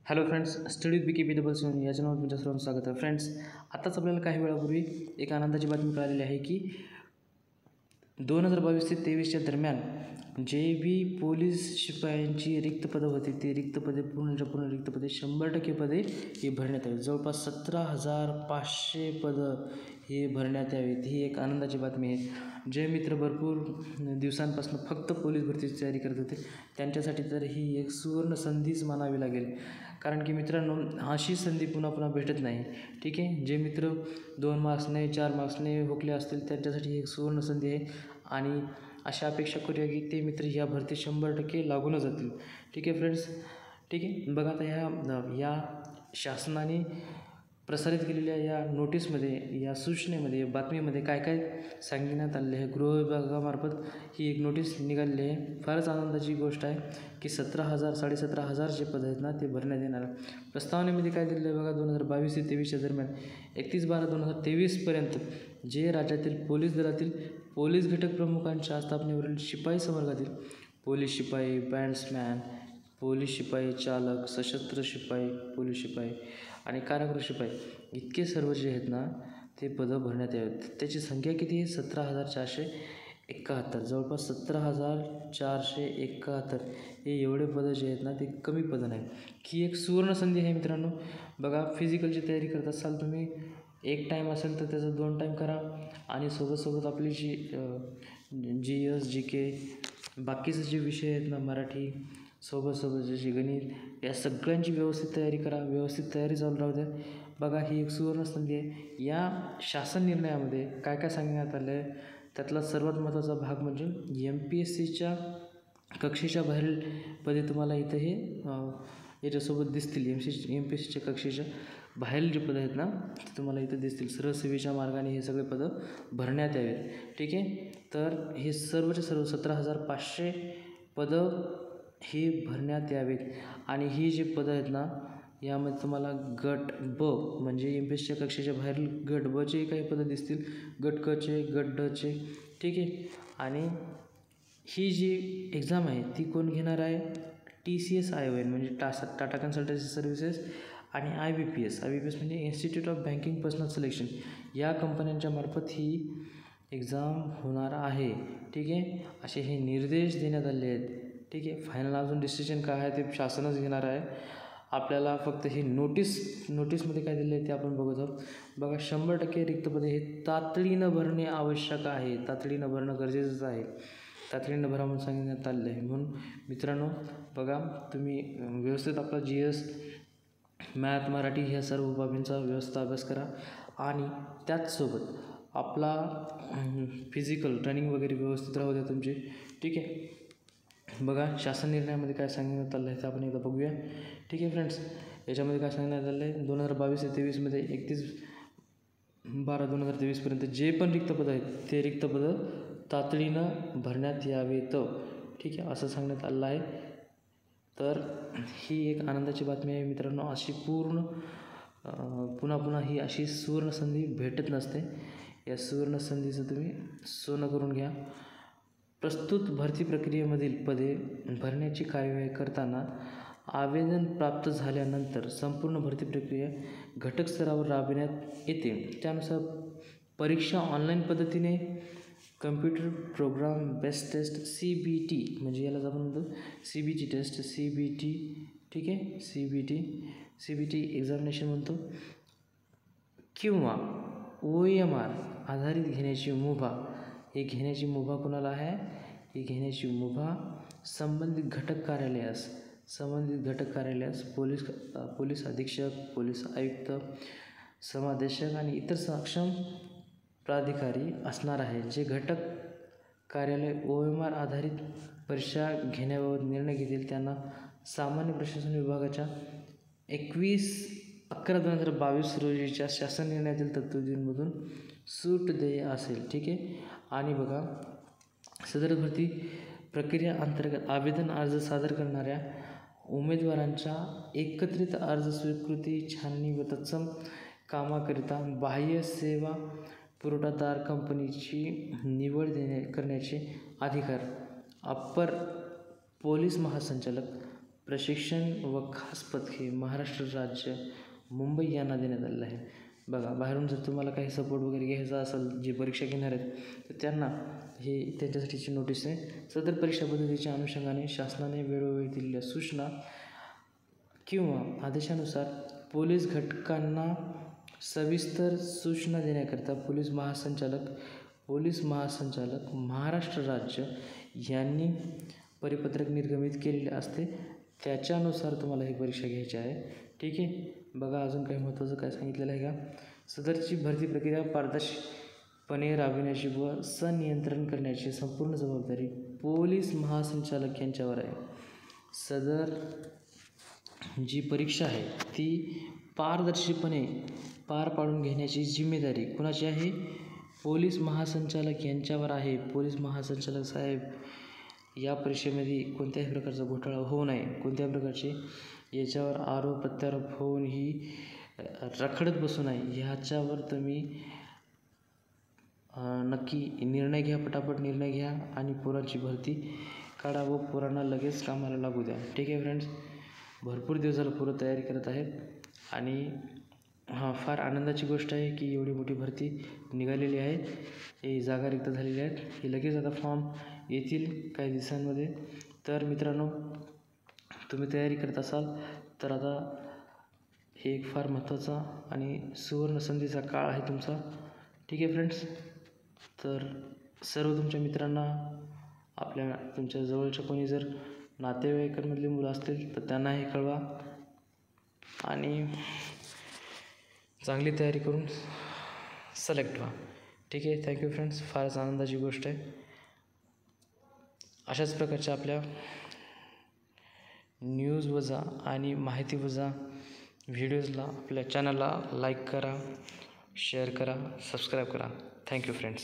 Hello friends, study with BK या चॅनलवर तुमच्या सर्वांचं स्वागत आहे. फ्रेंड्स, आत्ताच आपल्याला काही वेळापूर्वी एक आनंदाची बातमी कळालेली आहे की 2022 ते 2023च्या दरम्यान जे बी पोलीस शिपायांची रिक्त पदं होती ती रिक्त पदे पूर्ण रिक्त पदे 100% पदे ही भरण्यात यावी. जवळपास 17,500 पदं हे भरण्यात यावीत. ही एक आनंदाची बातमी आहे. जे मित्र भरपूर दिवसांपासून फक्त पोलीस भरतीची तयारी करत होते त्यांच्यासाठी तर ही एक सुवर्ण संधीच मानावी लागेल. कारण की मित्रांनो, अशी संधी पुन्हा पुन्हा भेटत नाही. ठीक आहे, जे मित्र 2 मार्क्सने 4 मार्क्सने हुकले असतील त्यांच्यासाठी ही एक सुवर्ण संधी आहे आणि अशा अपेक्षा करूया की ते मित्र या भरती 100% लागूनच जातील. ठीक आहे फ्रेंड्स, ठीक आहे. बघा आता या शासनाने प्रसारित केलेल्या या नोटीसमध्ये, या सूचनेमध्ये, या बातमीमध्ये काय काय सांगण्यात आलेले आहे. गृह विभागामार्फत ही एक नोटीस निघालेली आहे. फारच आनंदाची गोष्ट आहे की 17,000 जे पद आहेत ना ते भरण्यात येणार. प्रस्तावनेमध्ये काय दिलेलं आहे बघा, 2022 ते 2023च्या दरम्यान 31/12/2023पर्यंत जे राज्यातील पोलीस दलातील पोलीस घटक प्रमुखांच्या स्थापनेवरील शिपाई संवर्गातील पोलीस शिपाई, बँड्समॅन, पोलीस शिपाई चालक, सशस्त्र शिपाई, पोलीस शिपाई आणि कारागृह शिपाई इतके सर्व जे आहेत ना ते पदं भरण्यात यावेत. त्याची संख्या किती आहे? 17,471. जवळपास 17,471 हे एवढे पदं जे आहेत ना ते कमी पदं नाहीत. ही एक सुवर्ण संधी आहे मित्रांनो. बघा, फिजिकलची तयारी करत असाल तुम्ही, एक टाईम असेल तर त्याचं 2 टाईम करा आणि सोबत आपली GS, GK, बाकीचे जे विषय आहेत ना, मराठी, सोबत जसे गणित, या सगळ्यांची व्यवस्थित तयारी करा. व्यवस्थित तयारी चालू राहू द्या. बघा, ही एक सुवर्ण संधी आहे. या शासन निर्णयामध्ये काय काय सांगण्यात आलं आहे त्यातला सर्वात महत्त्वाचा भाग म्हणजे MPSCच्या कक्षेच्या बाहेरील पदे तुम्हाला इथं हे याच्यासोबत दिसतील. MPSCच्या कक्षेच्या बाहेरील जे पदं आहेत ना ते तुम्हाला इथं दिसतील. सरळ सेवेच्या मार्गाने हे सगळे पदं भरण्यात यावेत. ठीक आहे, तर हे सर्वच्या सर्व 17,500 पदं हे भरण्यात यावेत. आणि ही जी पदं आहेत ना यामध्ये तुम्हाला गट ब म्हणजे MPSCच्या कक्षेच्या बाहेरील गट बचे काही पदं दिसतील, गट क चे, गट ड चे. ठीक आहे, आणि ही जी एक्झाम आहे ती कोण घेणार आहे? TCS ION म्हणजे टाटा कन्सल्टन्सी सर्व्हिसेस आणि IBPS म्हणजे institute of banking personal selection या कंपन्यांच्या मार्फत ही एक्झाम होणार आहे. ठीक आहे, असे हे निर्देश देण्यात आले आहेत. ठीक आहे, फायनल अजून डिसिजन काय आहे ते शासनच घेणार आहे. आपल्याला फक्त ही नोटीसमध्ये काय दिलं आहे ते आपण बघत आहोत. बघा, 100% रिक्त पदे हे तातडीनं भरणे आवश्यक आहे. तातडीनं भरणं गरजेचंच आहे. तातडीनं भरा म्हणून सांगण्यात आलेलं आहे. म्हणून मित्रांनो बघा, तुम्ही व्यवस्थित आपला GS, मॅथ, मराठी ह्या सर्व बाबींचा व्यवस्थित अभ्यास करा आणि त्याचसोबत आपला फिजिकल रनिंग वगैरे व्यवस्थित राहू द्या तुमची. ठीक आहे, बघा शासन निर्णयामध्ये काय सांगण्यात आलं आहे ते आपण एकदा बघूया. ठीक आहे फ्रेंड्स, याच्यामध्ये काय सांगण्यात आलं आहे 2022 ते 2023मध्ये 31/12/2023पर्यंत जे पण रिक्त पदं आहेत ते रिक्त पदं तातडीनं भरण्यात यावेत. ठीक आहे, असं सांगण्यात आलं आहे. तर ही एक आनंदाची बातमी आहे मित्रांनो. अशी पुन्हा ही अशी सुवर्ण संधी भेटत नसते. या सुवर्ण संधीचं तुम्ही सोनं करून घ्या. प्रस्तुत भरती प्रक्रियेमधील पदे भरण्याची कार्यवाही करताना आवेदन प्राप्त झाल्यानंतर संपूर्ण भरती प्रक्रिया घटक स्तरावर राबविण्यात येते. त्यानुसार परीक्षा ऑनलाईन पद्धतीने computer programme based test CBT म्हणजे यालाच आपण म्हणतो CBT टेस्ट, CBT. ठीक आहे, CBT एक्झामिनेशन म्हणतो, किंवा OMR आधारित घेण्याची मुभा. हे घेण्याची मुभा कुणाला आहे? ही घेण्याची मुभा संबंधित घटक कार्यालयास पोलीस अधीक्षक, पोलीस आयुक्त, समादेशक आणि इतर सक्षम प्राधिकारी असणार आहे. जे घटक कार्यालय OMR आधारित परीक्षा घेण्याबाबत निर्णय घेतील त्यांना सामान्य प्रशासन विभागाच्या 21/11/2022 रोजीच्या शासन निर्णयातील तरतुदींमधून सूट देय असेल. ठीक आहे, आणि बघा, सदर भरती प्रक्रिया अंतर्गत आवेदन अर्ज सादर करणाऱ्या उमेदवारांच्या एकत्रित अर्ज स्वीकृती, छाननी व तत्सम कामाकरिता बाह्य सेवा पुरवठादार कंपनीची निवड करण्याचे अधिकार अप्पर पोलीस महासंचालक प्रशिक्षण व खास पदके महाराष्ट्र राज्य मुंबई यांना देण्यात आलेलं आहे. बघा, बाहेरून जर तुम्हाला काही सपोर्ट वगैरे घ्यायचा असेल, जे परीक्षा घेणार आहेत तर त्यांना हे त्यांच्यासाठीची नोटीस आहे. सदर परीक्षा पद्धतीच्या अनुषंगाने शासनाने वेळोवेळी दिलेल्या सूचना किंवा आदेशानुसार पोलीस घटकांना सविस्तर सूचना देण्याकरिता पोलीस महासंचालक महाराष्ट्र राज्य यांनी परिपत्रक निर्गमित केलेले असते. त्याच्यानुसार तुम्हाला ही परीक्षा घ्यायची आहे. ठीक आहे. बघा, अजून काही महत्त्वाचं काय सांगितलेलं आहे का? सदरची भरती प्रक्रिया पारदर्शकपणे राबविण्याची व संनियंत्रण करण्याची संपूर्ण जबाबदारी पोलीस महासंचालक यांच्यावर आहे. सदर जी परीक्षा आहे ती पारदर्शकपणे पार पाडून घेण्याची जिम्मेदारी कुणाची आहे? पोलीस महासंचालक यांच्यावर आहे. पोलीस महासंचालक साहेब, या परीक्षेमध्ये कोणत्याही प्रकारचा घोटाळा होऊ नये, कोणत्याही प्रकारचे याच्यावर आरोप प्रत्यारोप होऊन ही रखडत बसू नये, ह्याच्यावर तुम्ही नक्की निर्णय घ्या, पटापट निर्णय घ्या आणि पोरांची भरती काढा व पोरांना लगेच कामाला लागू द्या. ठीक आहे फ्रेंड्स, भरपूर दिवस झालं पोरं तयारी करत आहेत आणि फार आनंदाची गोष्ट आहे की एवढी मोठी भरती निघालेली आहे. हे जागा रिक्त झालेल्या आहेत. हे लगेच आता फॉर्म येतील काही दिवसांमध्ये. तर मित्रांनो, तुम्ही तयारी करत असाल तर आता हे एक फार महत्त्वाचा आणि सुवर्ण संधीचा काळ आहे तुमचा. ठीक आहे फ्रेंड्स, तर सर्व तुमच्या मित्रांना, तुमच्या जवळच्या कोणी जर नातेवाईकांमधली मुलं असतील तर त्यांनाही कळवा आणि चांगली तयारी करून सिलेक्ट व्हा. ठीक आहे. थँक्यू फ्रेंड्स, फारच आनंदाची गोष्ट आहे. अशाच प्रकारच्या आपल्या न्यूज वजा आणि माहिती वजा व्हिडिओजला आपल्या चॅनलला लाईक करा, शेअर करा, सबस्क्राईब करा. Thank you friends.